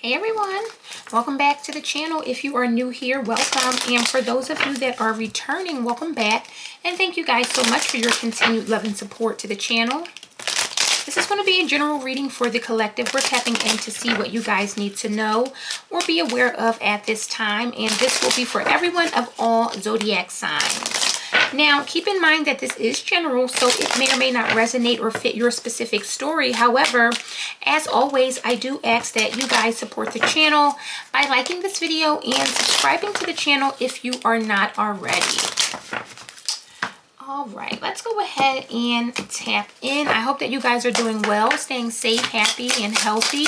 Hey everyone, welcome back to the channel. If you are new here, welcome. And for those of you that are returning, welcome back. And thank you guys so much for your continued love and support to the channel. This is going to be a general reading for the collective. We're tapping in to see what you guys need to know or be aware of at this time. And this will be for everyone of all zodiac signs. Now, keep in mind that this is general, so it may or may not resonate or fit your specific story. However, as always, I do ask that you guys support the channel by liking this video and subscribing to the channel if you are not already. All right, let's go ahead and tap in. I hope that you guys are doing well, staying safe, happy, and healthy.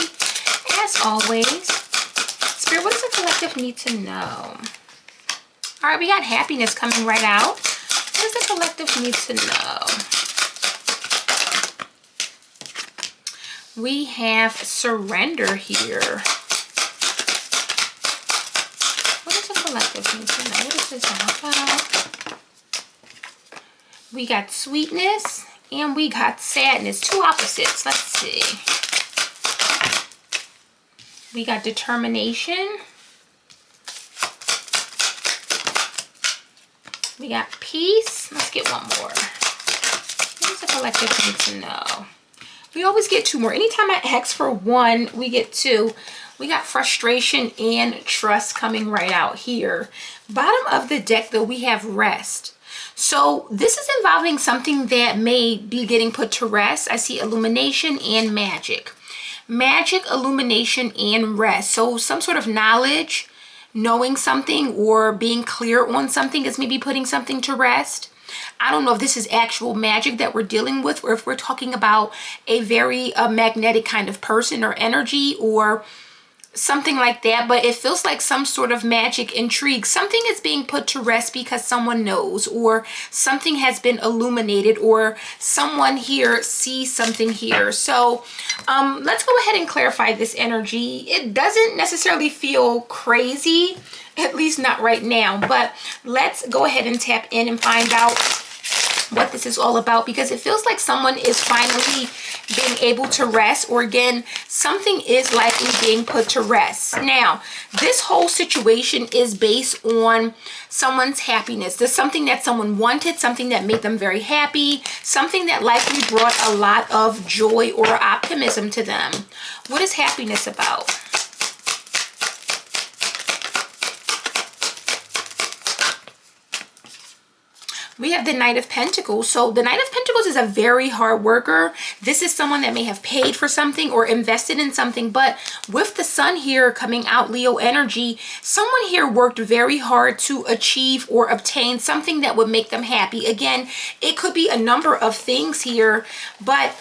As always, Spirit, what does the collective need to know? All right, we got happiness coming right out. What does the collective need to know? We have surrender here. What does the collective need to know? What is this all about? We got sweetness and we got sadness. Two opposites. Let's see. We got determination. We got peace. Let's get one more. What does the collective need to know? We always get two more. Anytime I ask for one, we get two. We got frustration and trust coming right out here. Bottom of the deck, though, we have rest. So this is involving something that may be getting put to rest. I see illumination and magic. Magic, illumination, and rest. So some sort of knowledge, knowing something or being clear on something is maybe putting something to rest. I don't know if this is actual magic that we're dealing with or if we're talking about a very magnetic kind of person or energy or something like that, but it feels like some sort of magic intrigue. Something is being put to rest because someone knows or something has been illuminated or someone here sees something here. So let's go ahead and clarify this energy. It doesn't necessarily feel crazy, at least not right now, but let's go ahead and tap in and find out what this is all about, because it feels like someone is finally being able to rest, or again, something is likely being put to rest. Now, this whole situation is based on someone's happiness. There's something that someone wanted, something that made them very happy, something that likely brought a lot of joy or optimism to them. What is happiness about? We have the Knight of Pentacles. So the Knight of Pentacles is a very hard worker. This is someone that may have paid for something or invested in something, but with the Sun here coming out, Leo energy, someone here worked very hard to achieve or obtain something that would make them happy. Again, it could be a number of things here, but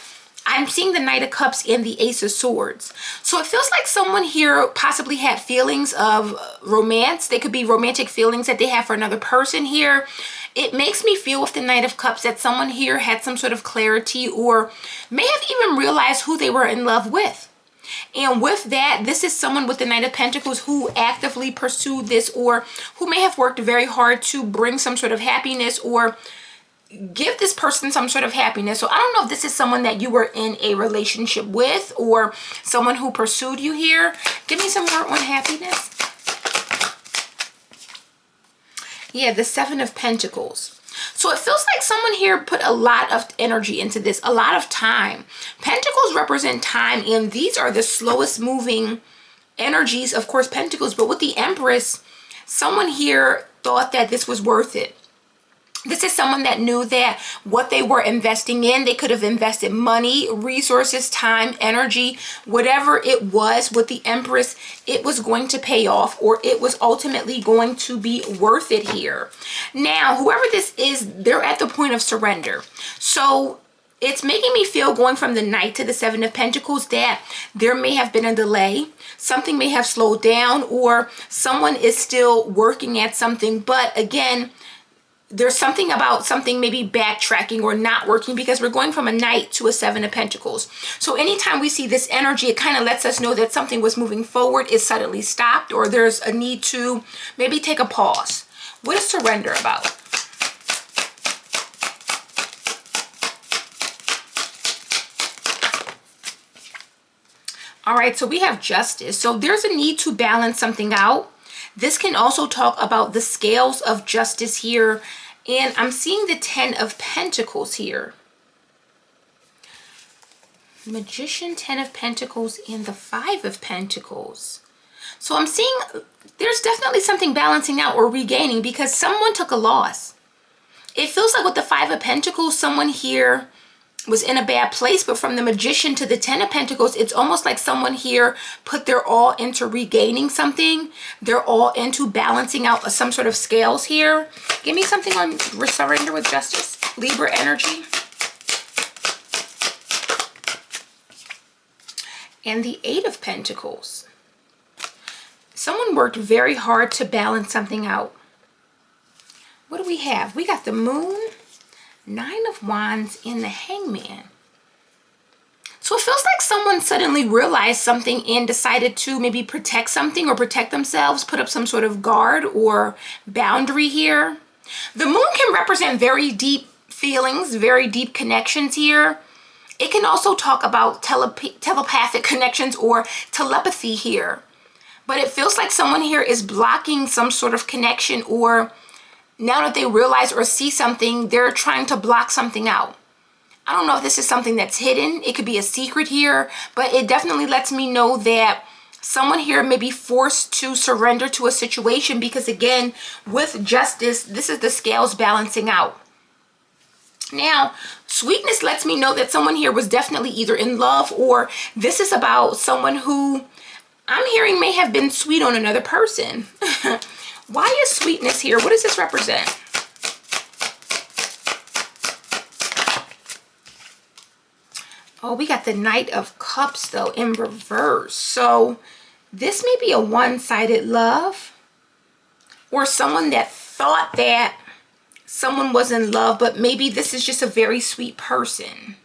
I'm seeing the Knight of Cups and the Ace of Swords. So it feels like someone here possibly had feelings of romance. They could be romantic feelings that they have for another person here. It makes me feel with the Knight of Cups that someone here had some sort of clarity or may have even realized who they were in love with. And with that, this is someone with the Knight of Pentacles who actively pursued this or who may have worked very hard to bring some sort of happiness or give this person some sort of happiness. So I don't know if this is someone that you were in a relationship with or someone who pursued you here. Give me some more on happiness. Yeah, the Seven of Pentacles. So it feels like someone here put a lot of energy into this, a lot of time. Pentacles represent time, and these are the slowest moving energies, of course, Pentacles. But with the Empress, someone here thought that this was worth it. This is someone that knew that what they were investing in, they could have invested money, resources, time, energy, whatever it was with the Empress, it was going to pay off or it was ultimately going to be worth it here. Now, whoever this is, they're at the point of surrender. So it's making me feel, going from the Knight to the Seven of Pentacles, that there may have been a delay. Something may have slowed down or someone is still working at something. But again, there's something about something maybe backtracking or not working because we're going from a Knight to a Seven of Pentacles. So anytime we see this energy, it kind of lets us know that something was moving forward, is suddenly stopped, or there's a need to maybe take a pause. What is surrender about? All right, so we have justice. So there's a need to balance something out. This can also talk about the scales of justice here. And I'm seeing the 10 of Pentacles here. Magician, 10 of Pentacles, and the 5 of Pentacles. So I'm seeing there's definitely something balancing out or regaining because someone took a loss. It feels like with the 5 of Pentacles, someone here was in a bad place, but from the Magician to the 10 of Pentacles, it's almost like someone here put their all into regaining something. They're all into balancing out some sort of scales here. Give me something on surrender with justice. Libra energy. And the 8 of Pentacles. Someone worked very hard to balance something out. What do we have? We got the Moon, 9 of Wands, and the Hangman. So it feels like someone suddenly realized something and decided to maybe protect something or protect themselves, put up some sort of guard or boundary here. The Moon can represent very deep feelings, very deep connections here. It can also talk about telepathic connections or telepathy here. But it feels like someone here is blocking some sort of connection, or now that they realize or see something, they're trying to block something out. I don't know if this is something that's hidden. It could be a secret here, but it definitely lets me know that someone here may be forced to surrender to a situation because, again, with justice, this is the scales balancing out. Now, sweetness lets me know that someone here was definitely either in love, or this is about someone who I'm hearing may have been sweet on another person. Why is sweetness here? What does this represent? Oh, we got the Knight of Cups, though, in reverse. So this may be a one-sided love, or someone that thought that someone was in love, but maybe this is just a very sweet person.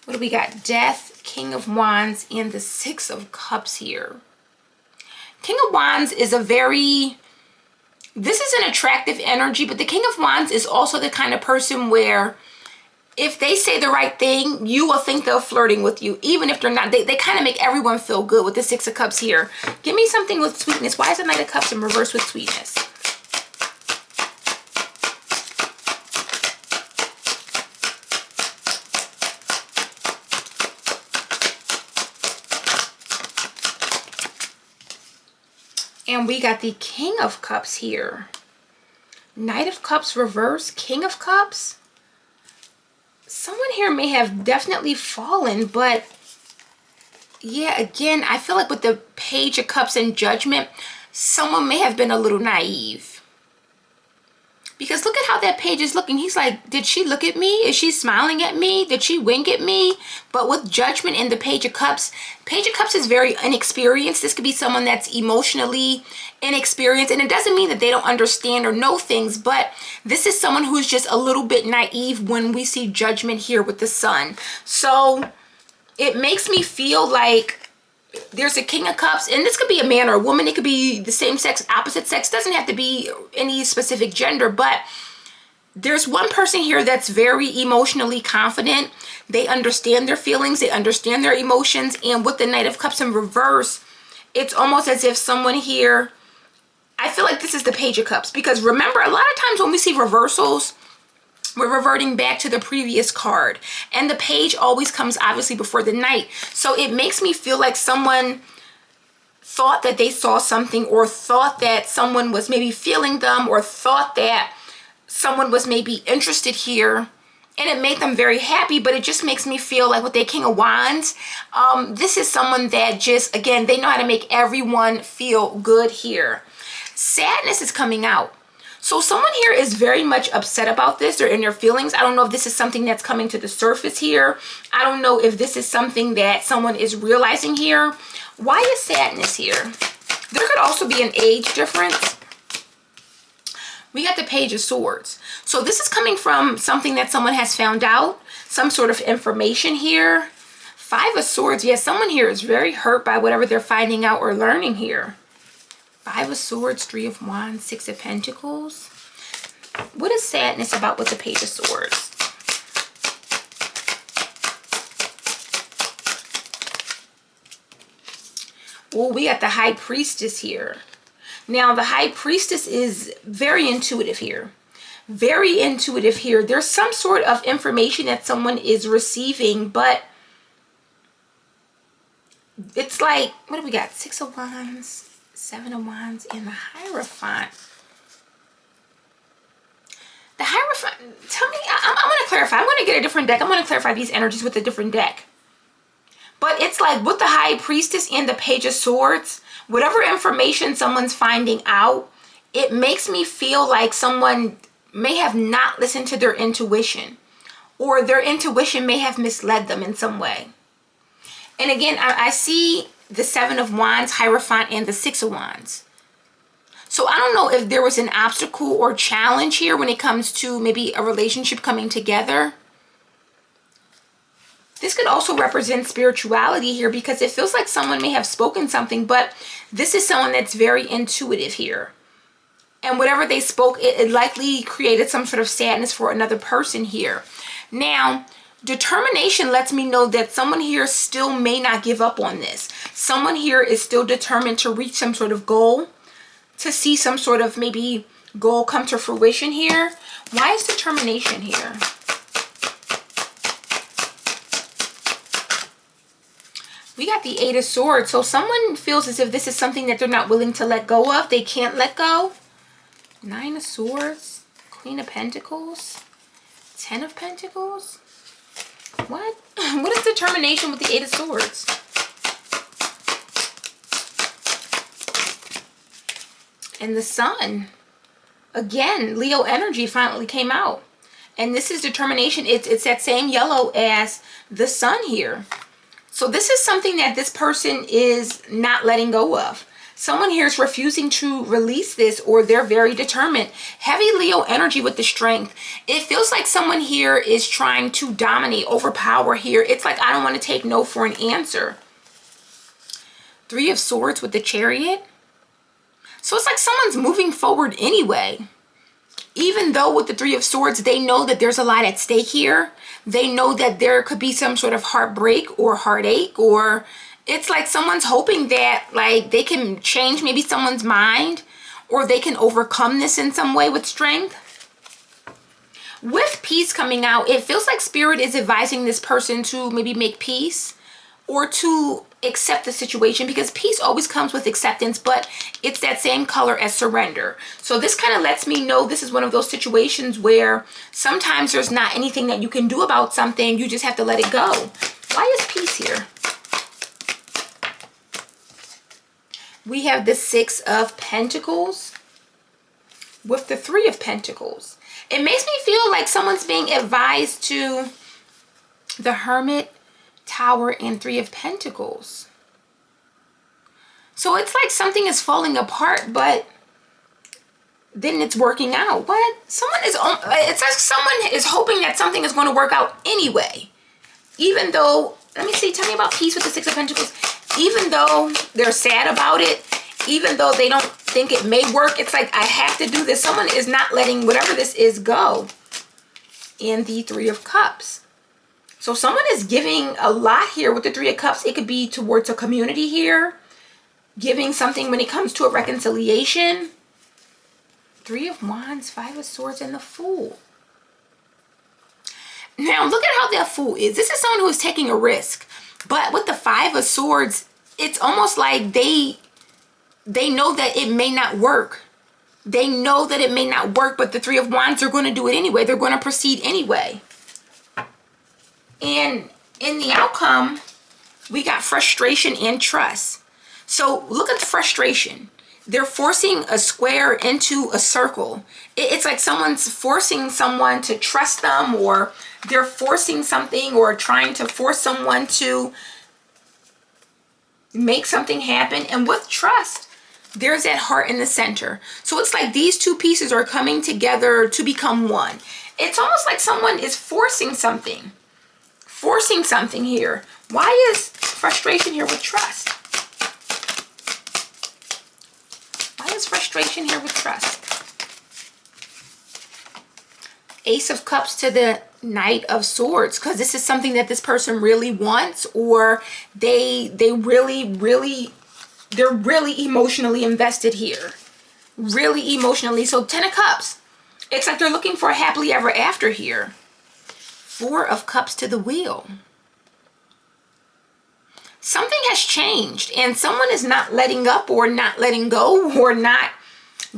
What do we got? Death, King of Wands, and the 6 of Cups here. King of Wands is this is an attractive energy, but the King of Wands is also the kind of person where if they say the right thing, you will think they're flirting with you, even if they're not. They kind of make everyone feel good with the 6 of Cups here. Give me something with sweetness. Why is the Knight of Cups in reverse with sweetness? And we got the King of Cups here. Knight of Cups reverse, King of Cups. Someone here may have definitely fallen, but yeah, again, I feel like with the Page of Cups and Judgment, someone may have been a little naive. Because look at how that page is looking. He's like, did she look at me? Is she smiling at me? Did she wink at me? But with Judgment and the Page of Cups is very inexperienced. This could be someone that's emotionally inexperienced. And it doesn't mean that they don't understand or know things, but this is someone who's just a little bit naive when we see Judgment here with the Sun. So it makes me feel like there's a King of Cups, and this could be a man or a woman. It could be the same sex, opposite sex. Doesn't have to be any specific gender, but there's one person here that's very emotionally confident. They understand their feelings. They understand their emotions. And with the Knight of Cups in reverse, it's almost as if someone here, I feel like this is the Page of Cups, because remember, a lot of times when we see reversals, we're reverting back to the previous card, and the Page always comes obviously before the Knight. So it makes me feel like someone thought that they saw something, or thought that someone was maybe feeling them, or thought that someone was maybe interested here, and it made them very happy. But it just makes me feel like with their King of Wands, this is someone that just, again, they know how to make everyone feel good here. Sadness is coming out. So someone here is very much upset about this. They're in their feelings. I don't know if this is something that's coming to the surface here. I don't know if this is something that someone is realizing here. Why is sadness here? There could also be an age difference. We got the Page of Swords. So this is coming from something that someone has found out, some sort of information here. 5 of Swords. Yes, someone here is very hurt by whatever they're finding out or learning here. 5 of Swords, 3 of Wands, 6 of Pentacles. What is sadness about with the Page of Swords? Well, we got the High Priestess here. Now, the High Priestess is very intuitive here. Very intuitive here. There's some sort of information that someone is receiving, but it's like, what do we got? 6 of Wands, 7 of Wands, and the Hierophant. The Hierophant, tell me, I'm going to clarify. I'm going to get a different deck. I'm going to clarify these energies with a different deck. But it's like with the High Priestess and the Page of Swords, whatever information someone's finding out, it makes me feel like someone may have not listened to their intuition, or their intuition may have misled them in some way. And again, I see the 7 of Wands, Hierophant, and the 6 of Wands. So I don't know if there was an obstacle or challenge here when it comes to maybe a relationship coming together. This could also represent spirituality here, because it feels like someone may have spoken something, but this is someone that's very intuitive here. And whatever they spoke, it likely created some sort of sadness for another person here. Now, determination lets me know that someone here still may not give up on this. Someone here is still determined to reach some sort of goal, to see some sort of maybe goal come to fruition here. Why is determination here? We got the 8 of Swords. So someone feels as if this is something that they're not willing to let go of. They can't let go. 9 of Swords, Queen of Pentacles, 10 of Pentacles. What? What is determination with the 8 of Swords? And the Sun. Again, Leo energy finally came out. And this is determination. It's that same yellow as the Sun here. So this is something that this person is not letting go of. Someone here is refusing to release this, or they're very determined. Heavy Leo energy with the Strength. It feels like someone here is trying to dominate, overpower here. It's like, I don't want to take no for an answer. 3 of Swords with the Chariot. So it's like someone's moving forward anyway. Even though with the 3 of Swords, they know that there's a lot at stake here. They know that there could be some sort of heartbreak or heartache, or it's like someone's hoping that like they can change maybe someone's mind, or they can overcome this in some way with Strength. With Peace coming out, it feels like Spirit is advising this person to maybe make peace or to accept the situation, because peace always comes with acceptance, but it's that same color as surrender. So this kind of lets me know this is one of those situations where sometimes there's not anything that you can do about something. You just have to let it go. Why is Peace here? We have the 6 of Pentacles with the 3 of Pentacles. It makes me feel like someone's being advised to the Hermit, Tower, and 3 of Pentacles. So it's like something is falling apart, but then it's working out. What? It's like someone is hoping that something is going to work out anyway. Even though, let me see, tell me about Peace with the 6 of Pentacles. Even though they're sad about it, even though they don't think it may work, it's like, I have to do this. Someone is not letting whatever this is go. And the 3 of Cups. So someone is giving a lot here with the 3 of Cups. It could be towards a community here, giving something when it comes to a reconciliation. 3 of Wands, 5 of Swords, and the Fool. Now, look at how that Fool is. This is someone who is taking a risk. But with the 5 of Swords, it's almost like they know that it may not work. They know that it may not work, but the 3 of Wands are going to do it anyway. They're going to proceed anyway. And in the outcome, we got frustration and trust. So look at the frustration. They're forcing a square into a circle. It's like someone's forcing someone to trust them, or they're forcing something, or trying to force someone to make something happen. And with trust, there's that heart in the center. So it's like these two pieces are coming together to become one. It's almost like someone is forcing something. Forcing something here. Why is frustration here with trust? Why is frustration here with trust? Ace of Cups to the Knight of Swords, because this is something that this person really wants, or they really They're really emotionally invested here. Really emotionally. So 10 of Cups. It's like they're looking for a happily ever after here. 4 of Cups to the wheel. Something has changed and someone is not letting up or not letting go or not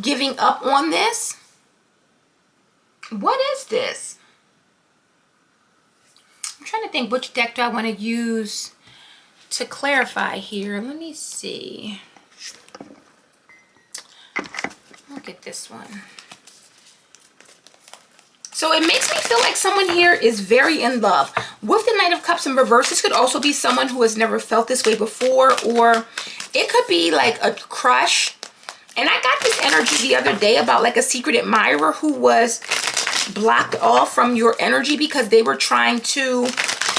giving up on this. What is this? I'm trying to think, which deck do I want to use to clarify here? Let me see. I'll get this one. So it makes me feel like someone here is very in love. With the Knight of Cups in reverse, this could also be someone who has never felt this way before, or it could be like a crush. And I got this energy the other day about like a secret admirer who was blocked off from your energy because they were trying to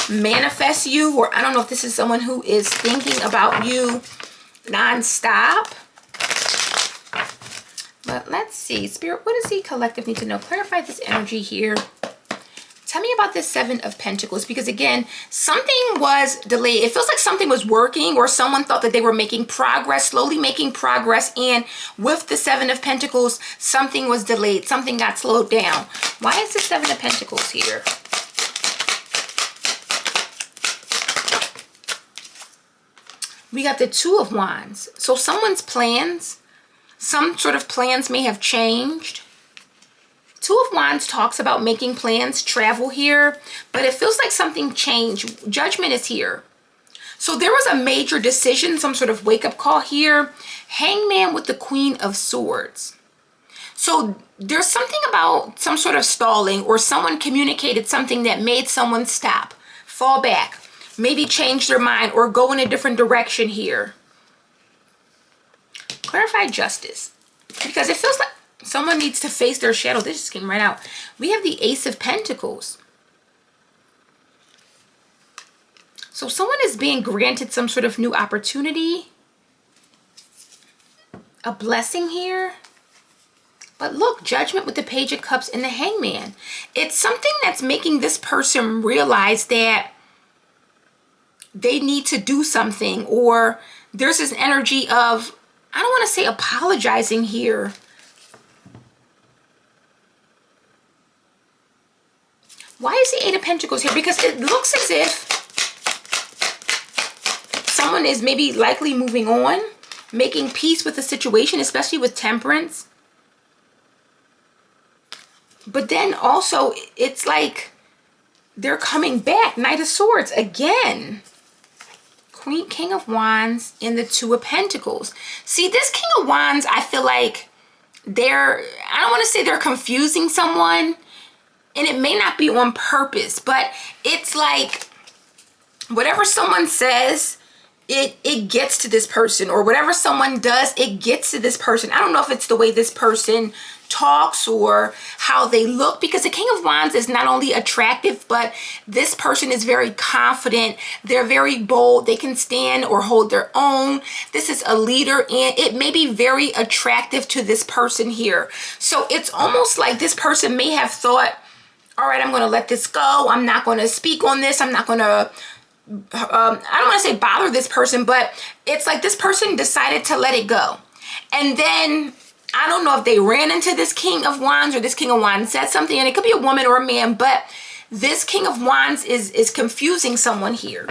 manifest you, or I don't know if this is someone who is thinking about you non-stop. But let's see, Spirit, what does the collective need to know? Clarify this energy here. Tell me about this 7 of Pentacles, because again, something was delayed. It feels like something was working, or someone thought that they were making progress, slowly making progress, and with the 7 of Pentacles, something was delayed. Something got slowed down. Why is the 7 of Pentacles here? We got the 2 of Wands. So someone's plans, some sort of plans may have changed. 2 of Wands talks about making plans, travel here, but it feels like something changed. Judgment is here. So there was a major decision, some sort of wake-up call here. Hangman with the Queen of Swords. So there's something about some sort of stalling, or someone communicated something that made someone stop, fall back, maybe change their mind, or go in a different direction here. Clarify justice, because it feels like someone needs to face their shadow. This just came right out. We have the Ace of Pentacles. So someone is being granted some sort of new opportunity, a blessing here. But look, Judgment with the Page of Cups and the Hangman. It's something that's making this person realize that they need to do something, or there's this energy of, I don't want to say apologizing here. Why is the 8 of Pentacles here? Because it looks as if someone is maybe likely moving on, making peace with the situation, especially with Temperance. But then also, it's like they're coming back. Knight of Swords again. King of Wands and the 2 of Pentacles. See, this King of Wands, I feel like I don't want to say they're confusing someone, and it may not be on purpose, but it's like whatever someone says, it gets to this person, or whatever someone does, it gets to this person. I don't know if it's the way this person talks or how they look, because the King of Wands is not only attractive, but this person is very confident. They're very bold. They can stand or hold their own. This is a leader, and it may be very attractive to this person here. So it's almost like this person may have thought, all right, I'm going to let this go. I'm not going to speak on this. I'm not going to I don't want to say bother this person, but it's like this person decided to let it go. And then I don't know if they ran into this King of Wands, or this King of Wands said something, and it could be a woman or a man, but this King of Wands is confusing someone here.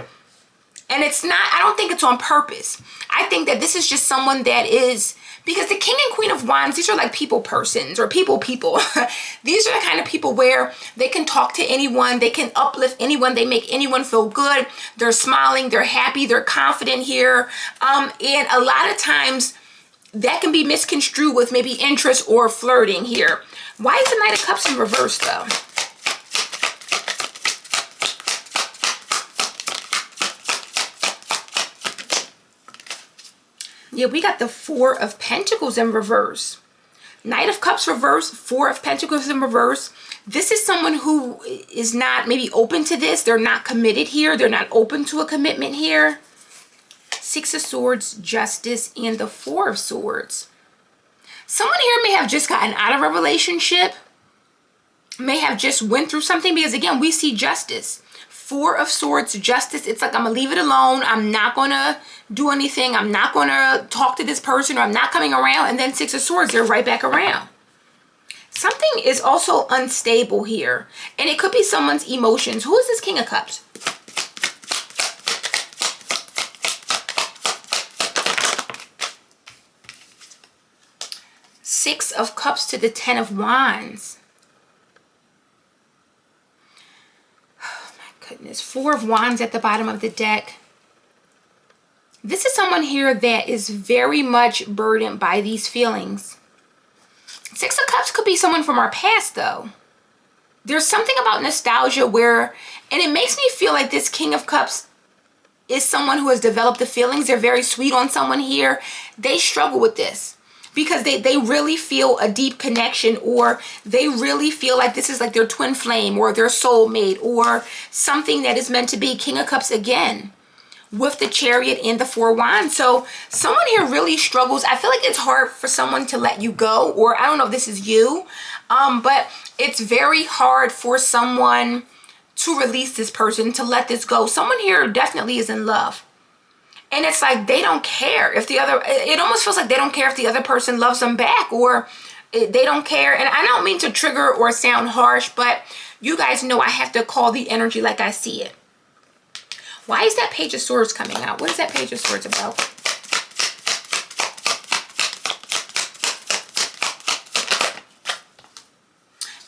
And it's not, I don't think it's on purpose. I think that this is just someone that is, because the King and Queen of Wands, these are like people persons, or people. These are the kind of people where they can talk to anyone, they can uplift anyone, they make anyone feel good. They're smiling, they're happy, they're confident here. And a lot of times that can be misconstrued with maybe interest or flirting here. Why is the Knight of Cups in reverse though? Yeah, we got the 4 of Pentacles in reverse. Knight of Cups reverse, 4 of Pentacles in reverse. This is someone who is not maybe open to this. They're not committed here. They're not open to a commitment here. 6 of Swords, Justice, and the 4 of Swords. Someone here may have just gotten out of a relationship, may have just went through something, because again, we see Justice. Four of Swords, Justice. It's like, I'm gonna leave it alone. I'm not gonna do anything. I'm not gonna talk to this person, or I'm not coming around. And then Six of Swords, they're right back around. Something is also unstable here, and it could be someone's emotions. Who is this King of Cups? Six of Cups to the Ten of Wands. Oh my goodness. Four of Wands at the bottom of the deck. This is someone here that is very much burdened by these feelings. Six of Cups could be someone from our past, though. There's something about nostalgia where, and it makes me feel like this King of Cups is someone who has developed the feelings. They're very sweet on someone here. They struggle with this because they really feel a deep connection, or they really feel like this is like their twin flame or their soulmate or something that is meant to be. King of Cups again with the Chariot and the Four of Wands. So someone here really struggles. I feel like it's hard for someone to let you go, or I don't know if this is you, but it's very hard for someone to release this person, to let this go. Someone here definitely is in love. And it's like they don't care if the other, it almost feels like they don't care if the other person loves them back, or they don't care. And I don't mean to trigger or sound harsh, but you guys know I have to call the energy like I see it. Why is that Page of Swords coming out? What is that Page of Swords about?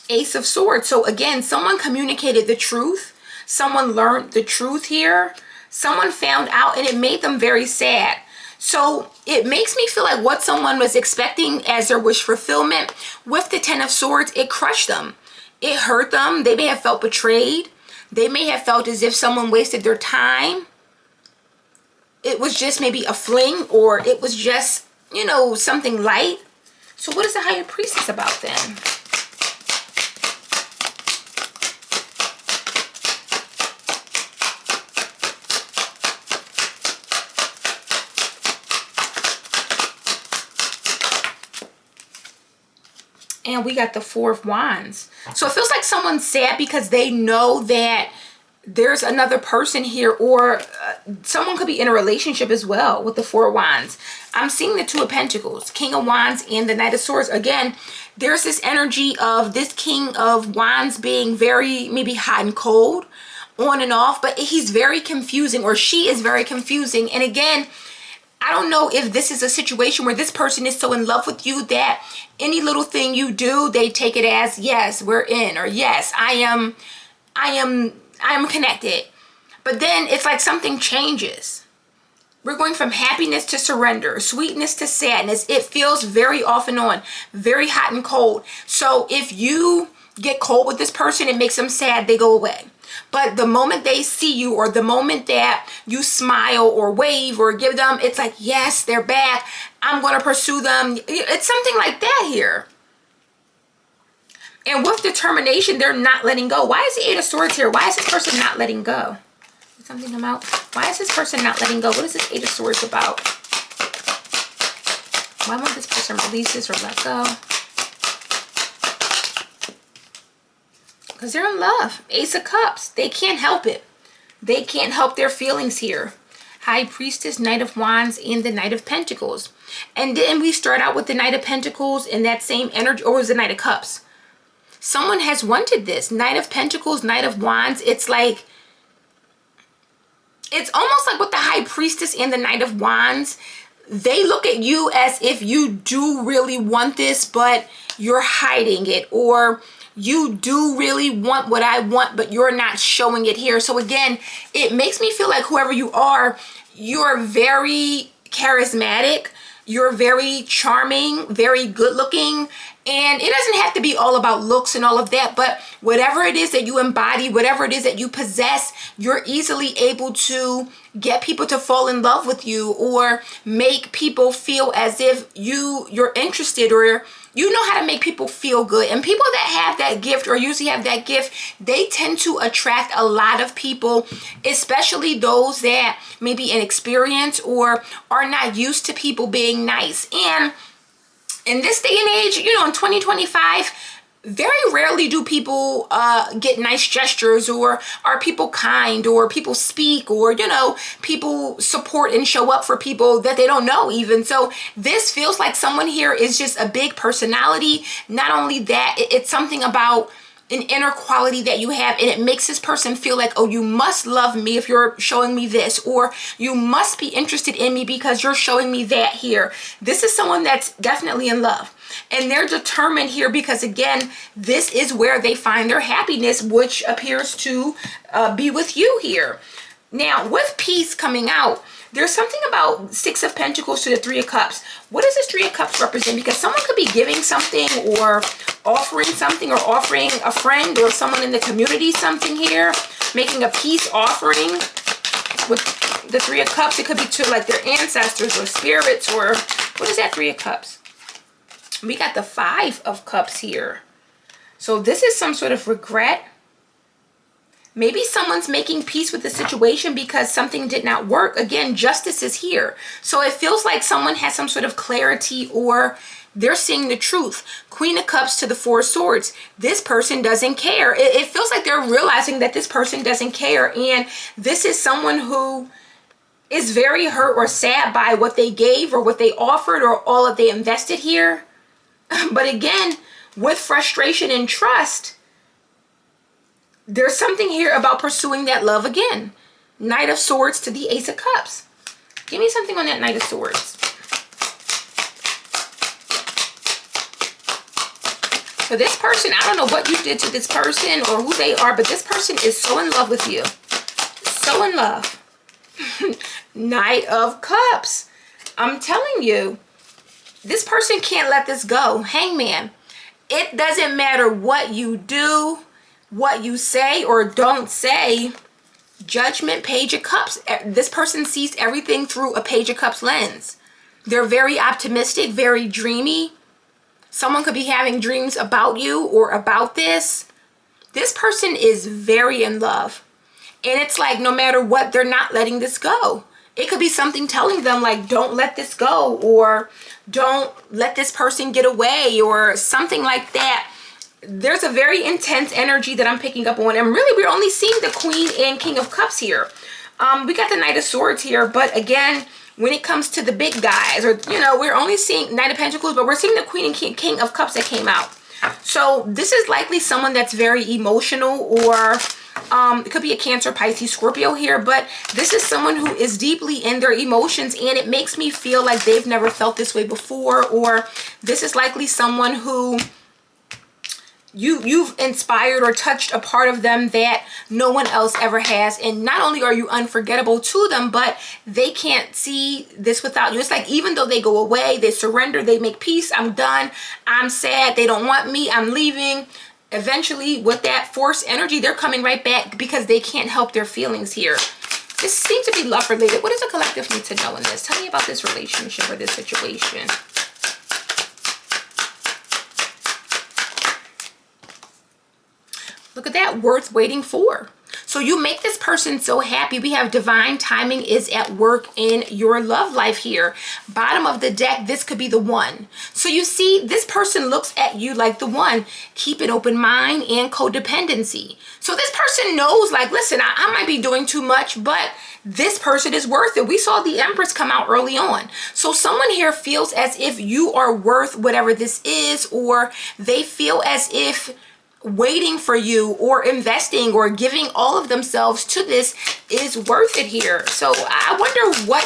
Ace of Swords. So again, someone communicated the truth. Someone learned the truth here. Someone found out, and it made them very sad. So it makes me feel like what someone was expecting as their wish fulfillment with the Ten of Swords, it crushed them. It hurt them. They may have felt betrayed. They may have felt as if someone wasted their time. It was just maybe a fling, or it was just, you know, something light. So what is the High Priestess about then? And we got the Four of Wands. So it feels like someone's sad because they know that there's another person here, or someone could be in a relationship as well with the Four of Wands. I'm seeing the Two of Pentacles, King of Wands, and the Knight of Swords. Again, there's this energy of this King of Wands being very maybe hot and cold, on and off, but he's very confusing, or she is very confusing. And again, I don't know if this is a situation where this person is so in love with you that any little thing you do, they take it as, yes, we're in, or yes, I am connected. But then it's like something changes. We're going from happiness to surrender, sweetness to sadness. It feels very off and on, very hot and cold. So if you get cold with this person, it makes them sad, they go away. But the moment they see you, or the moment that you smile or wave or give them, it's like, yes, they're back. I'm going to pursue them. It's something like that here. And with determination, they're not letting go. Why is the Eight of Swords here? Why is this person not letting go? Something about, why is this person not letting go? What is this Eight of Swords about? Why won't this person release this or let go? Because they're in love. Ace of Cups. They can't help it. They can't help their feelings here. High Priestess, Knight of Wands, and the Knight of Pentacles. And then we start out with the Knight of Pentacles in that same energy, or was the Knight of Cups? Someone has wanted this. Knight of Pentacles, Knight of Wands. It's like, it's almost like with the High Priestess and the Knight of Wands, they look at you as if you do really want this, but you're hiding it, or you do really want what I want, but you're not showing it here. So again, it makes me feel like whoever you are, you're very charismatic, you're very charming, very good looking, and it doesn't have to be all about looks and all of that, but whatever it is that you embody, whatever it is that you possess, you're easily able to get people to fall in love with you, or make people feel as if you're interested, or you know how to make people feel good. And people that have that gift, or usually have that gift, they tend to attract a lot of people, especially those that may be inexperienced or are not used to people being nice. And in this day and age, you know, in 2025, very rarely do people get nice gestures, or are people kind, or people speak, or, you know, people support and show up for people that they don't know even. So this feels like someone here is just a big personality. Not only that, it's something about an inner quality that you have, and it makes this person feel like, oh, you must love me if you're showing me this, or you must be interested in me because you're showing me that here. This is someone that's definitely in love, and they're determined here because, again, this is where they find their happiness, which appears to be with you here. Now, with peace coming out, there's something about Six of Pentacles to the Three of Cups. What does this Three of Cups represent? Because someone could be giving something, or offering something, or offering a friend or someone in the community something here, making a peace offering with the Three of Cups. It could be to like their ancestors or spirits, or what is that Three of Cups? We got the Five of Cups here. So this is some sort of regret. Maybe someone's making peace with the situation because something did not work. Again, justice is here. So it feels like someone has some sort of clarity, or they're seeing the truth. Queen of Cups to the Four of Swords. This person doesn't care. It feels like they're realizing that this person doesn't care. And this is someone who is very hurt or sad by what they gave, or what they offered, or all that they invested here. But again, with frustration and trust, there's something here about pursuing that love again. Knight of Swords to the Ace of Cups. Give me something on that Knight of Swords. For this person, I don't know what you did to this person or who they are, but this person is so in love with you. So in love. Knight of Cups. I'm telling you, this person can't let this go. Hangman. It doesn't matter what you do, what you say or don't say. Judgment, Page of Cups. This person sees everything through a Page of Cups lens. They're very optimistic, very dreamy. Someone could be having dreams about you or about this. This person is very in love. And it's like, no matter what, they're not letting this go. It could be something telling them like, don't let this go, or don't let this person get away, or something like that. There's a very intense energy that I'm picking up on. And really, we're only seeing the Queen and King of Cups here. We got the Knight of Swords here. But again, when it comes to the big guys, or, you know, we're only seeing Knight of Pentacles, but we're seeing the Queen and King of Cups that came out. So this is likely someone that's very emotional, or it could be a Cancer, Pisces, Scorpio here. But this is someone who is deeply in their emotions, and it makes me feel like they've never felt this way before. Or this is likely someone who you've inspired or touched a part of them that no one else ever has. And not only are you unforgettable to them, but they can't see this without you. It's like, even though they go away, they surrender, they make peace, I'm done, I'm sad, they don't want me, I'm leaving. Eventually, with that force energy, they're coming right back because they can't help their feelings here. This seems to be love related. What does the collective need to know in this? Tell me about this relationship or this situation. Look at that, worth waiting for. So you make this person so happy. We have divine timing is at work in your love life here. Bottom of the deck, this could be the one. So you see, this person looks at you like the one. Keep an open mind and codependency. So this person knows, like, listen, I might be doing too much, but this person is worth it. We saw the Empress come out early on. So someone here feels as if you are worth whatever this is, or they feel as if waiting for you or investing or giving all of themselves to this is worth it here. So I wonder what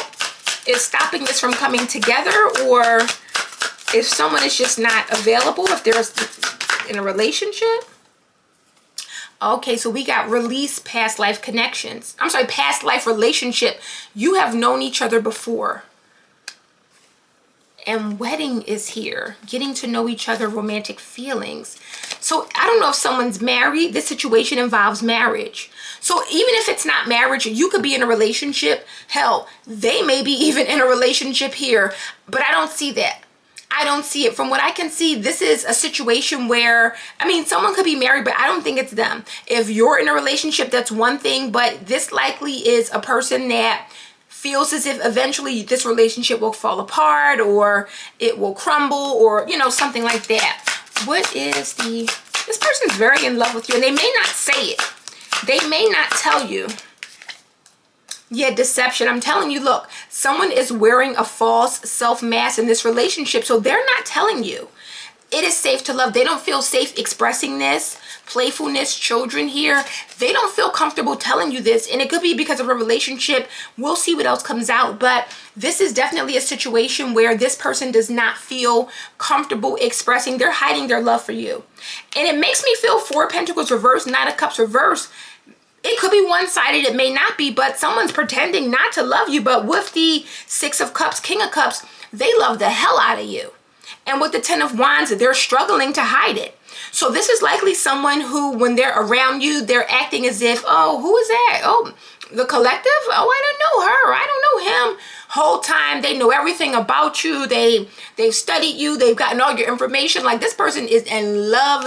is stopping this from coming together, or if someone is just not available, if they're in a relationship. Okay, so we got release past life connections. I'm sorry, past life relationship. You have known each other before. And wedding is here. Getting to know each other, romantic feelings. So I don't know if someone's married. This situation involves marriage. So even if it's not marriage, you could be in a relationship. Hell, they may be even in a relationship here. But I don't see that. I don't see it. From what I can see, this is a situation where, I mean, someone could be married, but I don't think it's them. If you're in a relationship, that's one thing. But this likely is a person that feels as if eventually this relationship will fall apart, or it will crumble, or, you know, something like that. What is the This person's very in love with you, and they may not say it. They may not tell you. Yeah, deception. I'm telling you, look, someone is wearing a false self-mask in this relationship, so they're not telling you. It is safe to love. They don't feel safe expressing this. Playfulness, children here, they don't feel comfortable telling you this, and it could be because of a relationship. We'll see what else comes out, but this is definitely a situation where this person does not feel comfortable expressing. They're hiding their love for you. And it makes me feel 4 of Pentacles reversed, Knight of Cups reversed. It could be one-sided, it may not be, but someone's pretending not to love you. But with the 6 of Cups, King of Cups, they love the hell out of you. And with the 10 of Wands, they're struggling to hide it. So this is likely someone who, when they're around you, they're acting as if, oh, who is that? Oh, the collective? Oh, I don't know her. I don't know him. Whole time, they know everything about you. They've studied you. They've gotten all your information. Like, this person is in love.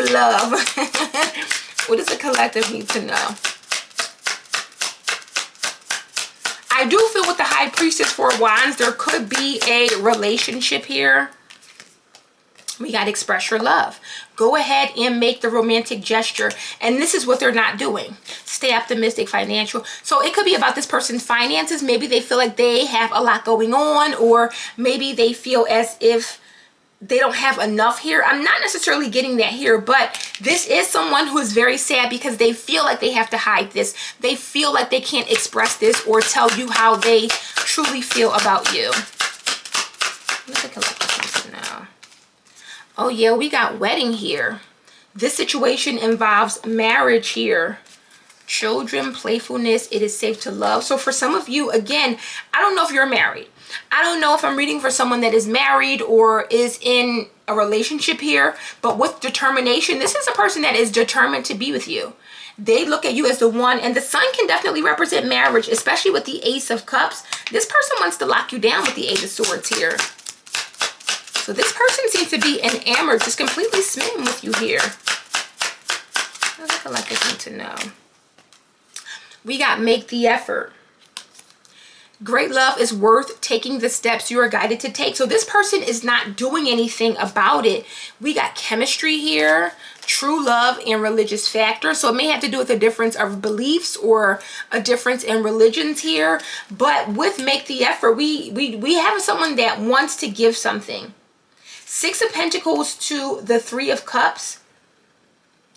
What does the collective need to know? I do feel with the High Priestess, 4 of Wands, there could be a relationship here. We got to express your love. Go ahead and make the romantic gesture. And this is what they're not doing. Stay optimistic, financial. So it could be about this person's finances. Maybe they feel like they have a lot going on, or maybe they feel as if they don't have enough here. I'm not necessarily getting that here, but this is someone who is very sad because they feel like they have to hide this. They feel like they can't express this or tell you how they truly feel about you. What's the collective now? Oh yeah, we got wedding here. This situation involves marriage here. Children, playfulness, it is safe to love. So for some of you, again, I don't know if you're married. I don't know if I'm reading for someone that is married or is in a relationship here, but with determination, this is a person that is determined to be with you. They look at you as the one, and the sun can definitely represent marriage, especially with the Ace of Cups. This person wants to lock you down with the Eight of Swords here. So this person seems to be enamored, just completely smitten with you here. What does the collective need to know? We got make the effort. Great love is worth taking the steps you are guided to take. So this person is not doing anything about it. We got chemistry here, true love, and religious factor. So it may have to do with a difference of beliefs or a difference in religions here. But with make the effort, we have someone that wants to give something. 6 of Pentacles to the 3 of Cups.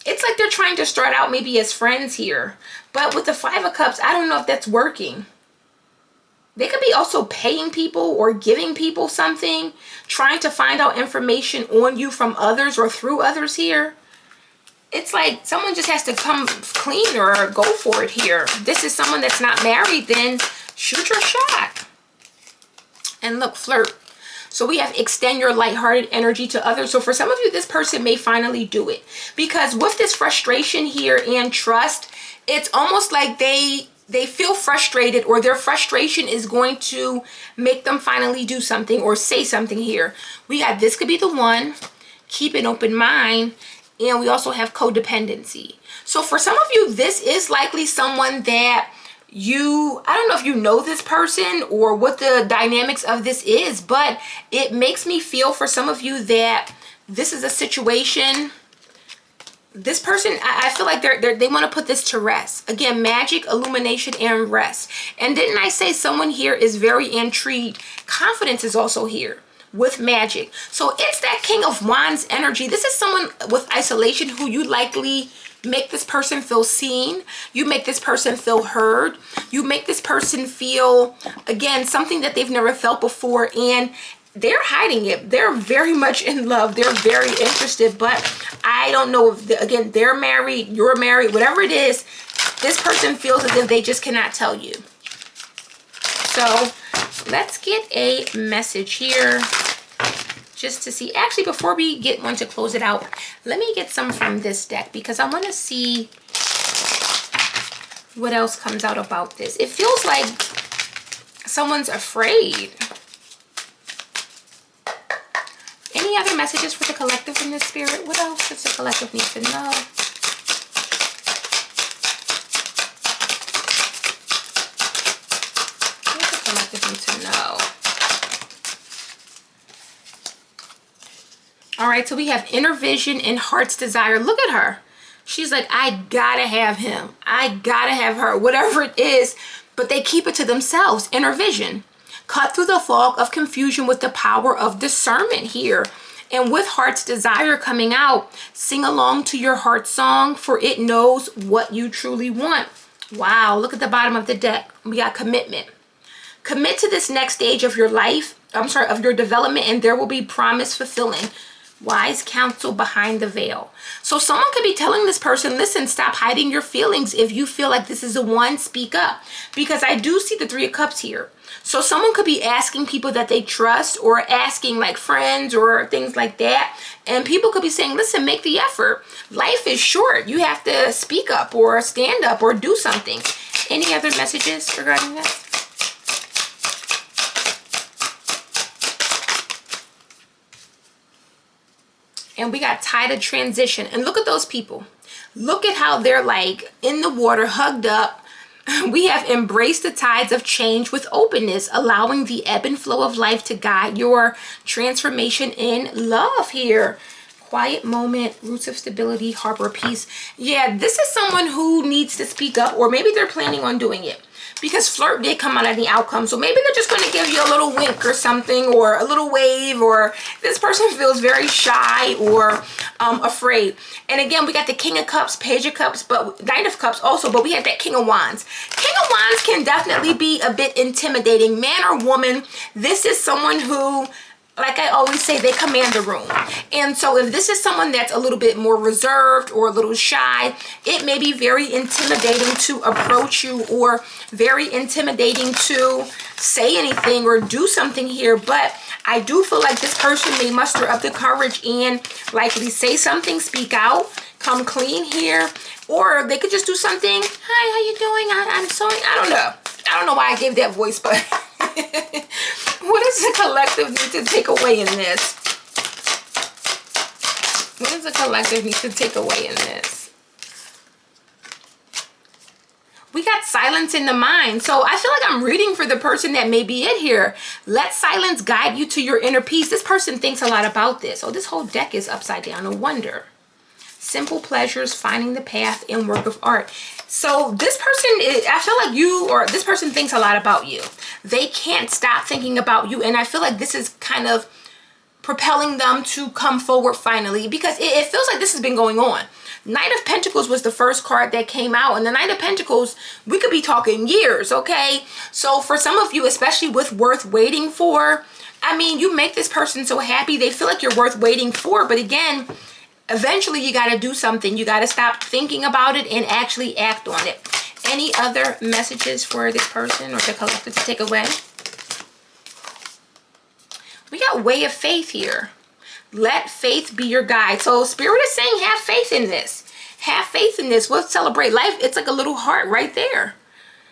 It's like they're trying to start out maybe as friends here. But with the 5 of Cups, I don't know if that's working. They could be also paying people or giving people something, trying to find out information on you from others or through others here. It's like someone just has to come clean or go for it here. This is someone that's not married, then shoot your shot. And look, flirt. So we have extend your lighthearted energy to others. So for some of you, this person may finally do it. Because with this frustration here and trust, it's almost like they feel frustrated, or their frustration is going to make them finally do something or say something here. We got this could be the one. Keep an open mind. And we also have codependency. So for some of you, this is likely someone that I don't know if you know this person or what the dynamics of this is, but it makes me feel for some of you that this is a situation. This person, I feel like they want to put this to rest. Again, magic, illumination, and rest. And didn't I say someone here is very intrigued? Confidence is also here with magic. So it's that King of Wands energy. This is someone with isolation who you likely make this person feel seen. You make this person feel heard. You make this person feel, again, something that they've never felt before. And they're hiding it. They're very much in love. They're very interested, but I don't know if, again, they're married, you're married, whatever it is, this person feels as if they just cannot tell you. So let's get a message here just to see. Actually, before we get one to close it out, let me get some from this deck because I want to see what else comes out about this. It feels like someone's afraid. Any other messages for the collective in this spirit? What else does the collective need to know? What does the collective need to know? All right, so we have inner vision and heart's desire. Look at her. She's like, I gotta have him. I gotta have her, whatever it is. But they keep it to themselves. Inner vision. Cut through the fog of confusion with the power of discernment here. And with heart's desire coming out, sing along to your heart song, for it knows what you truly want. Wow, look at the bottom of the deck. We got commitment. Commit to this next stage of your life, of your development, and there will be promise fulfilling. Wise counsel behind the veil. So someone could be telling this person, listen, stop hiding your feelings. If you feel like this is the one, speak up. Because I do see the Three of Cups here. So someone could be asking people that they trust, or asking like friends or things like that. And people could be saying, listen, make the effort. Life is short. You have to speak up or stand up or do something. Any other messages regarding this? And we got tide of transition. And look at those people. Look at how they're like in the water, hugged up. We have embraced the tides of change with openness, allowing the ebb and flow of life to guide your transformation in love here. Quiet moment, roots of stability, harbor peace. Yeah, this is someone who needs to speak up, or maybe they're planning on doing it. Because flirt did come out of the outcome. So maybe they're just going to give you a little wink or something, or a little wave, or this person feels very shy or afraid. And again, we got the King of Cups, Page of Cups, but Knight of Cups also, but we had that King of Wands. King of Wands can definitely be a bit intimidating. Man or woman, this is someone who, like I always say, they command the room. And so if this is someone that's a little bit more reserved or a little shy, it may be very intimidating to approach you, or very intimidating to say anything or do something here. But I do feel like this person may muster up the courage and likely say something, speak out, come clean here. Or they could just do something. Hi, how you doing? I'm sorry. I don't know. I don't know why I gave that voice, but what does the collective need to take away in this? What does the collective need to take away in this? We got silence in the mind. So I feel like I'm reading for the person that may be it here. Let silence guide you to your inner peace. This person thinks a lot about this. Oh, this whole deck is upside down. No wonder. Simple pleasures, finding the path, and work of art. So this person, I feel like you, or this person thinks a lot about you. They can't stop thinking about you. And I feel like this is kind of propelling them to come forward finally, because it feels like this has been going on. Knight of Pentacles was the first card that came out, and the Knight of Pentacles, we could be talking years, okay? So for some of you, especially with worth waiting for, I mean, you make this person so happy, they feel like you're worth waiting for. But again, eventually you got to do something. You got to stop thinking about it and actually act on it. Any other messages for this person or the collective to take away? We got Way of Faith here. Let faith be your guide. So Spirit is saying have faith in this. Have faith in this. We'll celebrate life. It's like a little heart right there.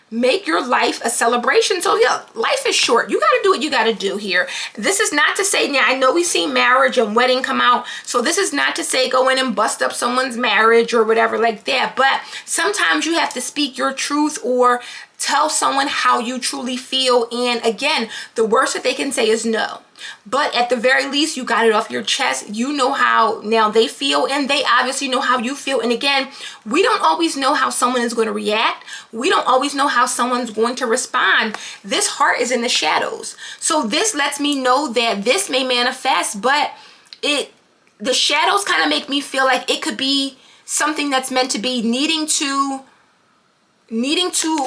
Make your life a celebration. So yeah, life is short. You got to do what you got to do here. This is not to say, now I know we see marriage and wedding come out. So this is not to say go in and bust up someone's marriage or whatever like that. But sometimes you have to speak your truth or tell someone how you truly feel. And again, the worst that they can say is no. But at the very least, you got it off your chest. You know how now they feel, and they obviously know how you feel. And again, we don't always know how someone is going to react. We don't always know how someone's going to respond. This heart is in the shadows. So this lets me know that this may manifest, but the shadows kind of make me feel like it could be something that's meant to be, needing to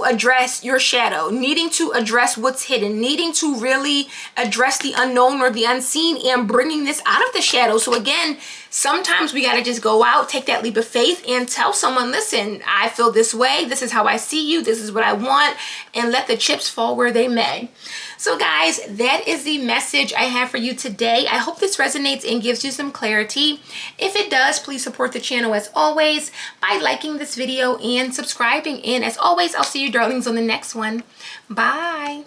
address your shadow, needing to address what's hidden, needing to really address the unknown or the unseen, and bringing this out of the shadow. So again, sometimes we got to just go out, take that leap of faith, and tell someone, listen, I feel this way. This is how I see you. This is what I want. And let the chips fall where they may. So guys, that is the message I have for you today. I hope this resonates and gives you some clarity. If it does, please support the channel as always by liking this video and subscribing. And as always, I'll see you darlings on the next one. Bye.